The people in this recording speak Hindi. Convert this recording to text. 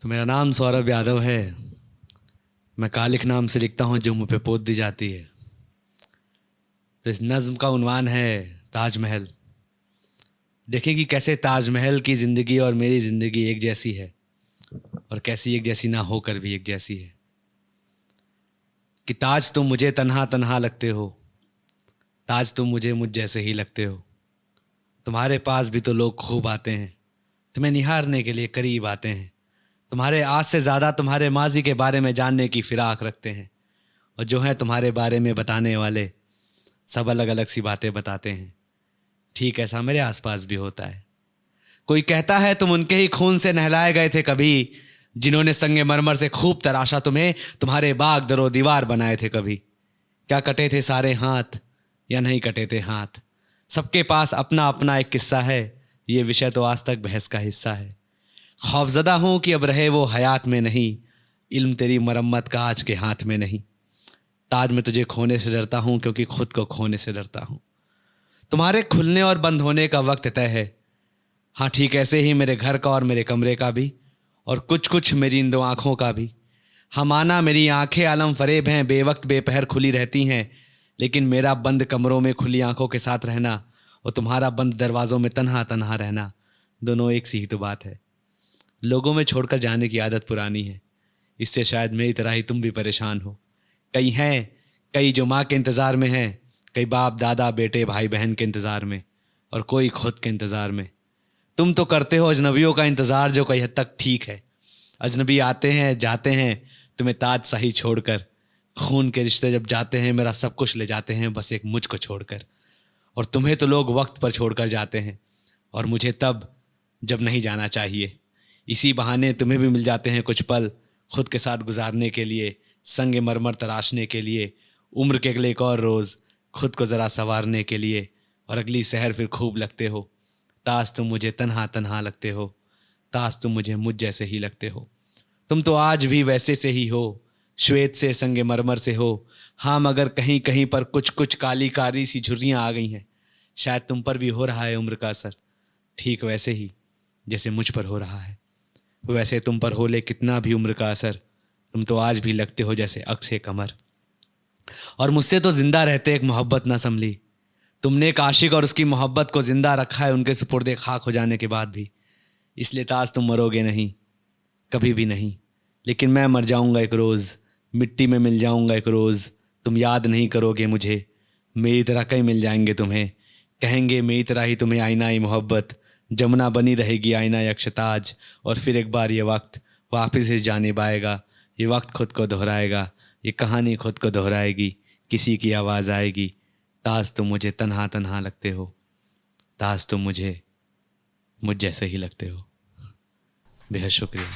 तो मेरा नाम सौरभ यादव है। मैं कालिक नाम से लिखता हूँ जो मुँह पे पोत दी जाती है। तो इस नज़्म का उन्वान है ताजमहल। देखें कि कैसे ताजमहल की ज़िंदगी और मेरी ज़िंदगी एक जैसी है, और कैसी एक जैसी ना होकर भी एक जैसी है। कि ताज तुम मुझे तन्हा तन्हा लगते हो, ताज तुम मुझे मुझ जैसे ही लगते हो। तुम्हारे पास भी तो लोग खूब आते हैं, तुम्हें निहारने के लिए करीब आते हैं। तुम्हारे आज से ज़्यादा तुम्हारे माजी के बारे में जानने की फिराक रखते हैं, और जो है तुम्हारे बारे में बताने वाले सब अलग अलग सी बातें बताते हैं। ठीक ऐसा मेरे आसपास भी होता है। कोई कहता है तुम उनके ही खून से नहलाए गए थे कभी, जिन्होंने संगे मरमर से खूब तराशा तुम्हें, तुम्हारे बाग दरो दीवार बनाए थे कभी। क्या कटे थे सारे हाथ या नहीं कटे थे हाथ, सबके पास अपना अपना एक किस्सा है। ये विषय तो आज तक बहस का हिस्सा है। खौफजदा हूँ कि अब रहे वो हयात में नहीं, इल्म तेरी मरम्मत का आज के हाथ में नहीं। ताज में तुझे खोने से डरता हूँ क्योंकि खुद को खोने से डरता हूँ। तुम्हारे खुलने और बंद होने का वक्त तय है, हाँ ठीक ऐसे ही मेरे घर का और मेरे कमरे का भी, और कुछ कुछ मेरी इन दो आँखों का भी। हाँ माना मेरी आंखें आलम फरेब हैं, बेवक्त बेपहर खुली रहती हैं, लेकिन मेरा बंद कमरों में खुली आंखों के साथ रहना और तुम्हारा बंद दरवाज़ों में तन्हा तन्हा रहना, दोनों एक सी ही तो बात है। लोगों में छोड़कर जाने की आदत पुरानी है, इससे शायद मेरी तरह ही तुम भी परेशान हो। कई हैं, कई जो माँ के इंतज़ार में हैं, कई बाप दादा बेटे भाई बहन के इंतज़ार में, और कोई खुद के इंतज़ार में। तुम तो करते हो अजनबियों का इंतज़ार, जो कई हद तक ठीक है। अजनबी आते हैं जाते हैं तुम्हें ताज सही छोड़कर, खून के रिश्ते जब जाते हैं मेरा सब कुछ ले जाते हैं बस एक मुझ को छोड़कर। और तुम्हें तो लोग वक्त पर छोड़कर जाते हैं, और मुझे तब जब नहीं जाना चाहिए। इसी बहाने तुम्हें भी मिल जाते हैं कुछ पल खुद के साथ गुजारने के लिए, संग मरमर तराशने के लिए, उम्र के अगले एक और रोज़ खुद को ज़रा संवारने के लिए, और अगली सहर फिर खूब लगते हो। ताज तुम मुझे तन्हा तन्हा लगते हो, ताज तुम मुझे मुझ जैसे ही लगते हो। तुम तो आज भी वैसे से ही हो, श्वेत से संगे मरमर से हो। हाँ मगर कहीं कहीं पर कुछ कुछ काली कारी सी झुर्रियाँ आ गई हैं। शायद तुम पर भी हो रहा है उम्र का असर, ठीक वैसे ही जैसे मुझ पर हो रहा है। वैसे तुम पर हो ले कितना भी उम्र का असर, तुम तो आज भी लगते हो जैसे अक्से कमर। और मुझसे तो जिंदा रहते एक मोहब्बत ना संभली। तुमने एक आशिक और उसकी मोहब्बत को जिंदा रखा है उनके सुपुर्दे खाक हो जाने के बाद भी। इसलिए ताज तुम मरोगे नहीं, कभी भी नहीं, लेकिन मैं मर जाऊंगा एक रोज़, मिट्टी में मिल जाऊंगा एक रोज़। तुम याद नहीं करोगे मुझे, मेरी तरह कई मिल जाएंगे तुम्हें। कहेंगे मेरी तरह ही तुम्हें आईना ही मोहब्बत, जमुना बनी रहेगी आईना यक्षताज। और फिर एक बार ये वक्त वापस इस जानिब आएगा, ये वक्त खुद को दोहराएगा, ये कहानी खुद को दोहराएगी, किसी की आवाज़ आएगी। ताज तुम मुझे तन्हा तन्हा लगते हो, ताज तुम मुझे मुझ जैसे ही लगते हो। बेहद शुक्रिया।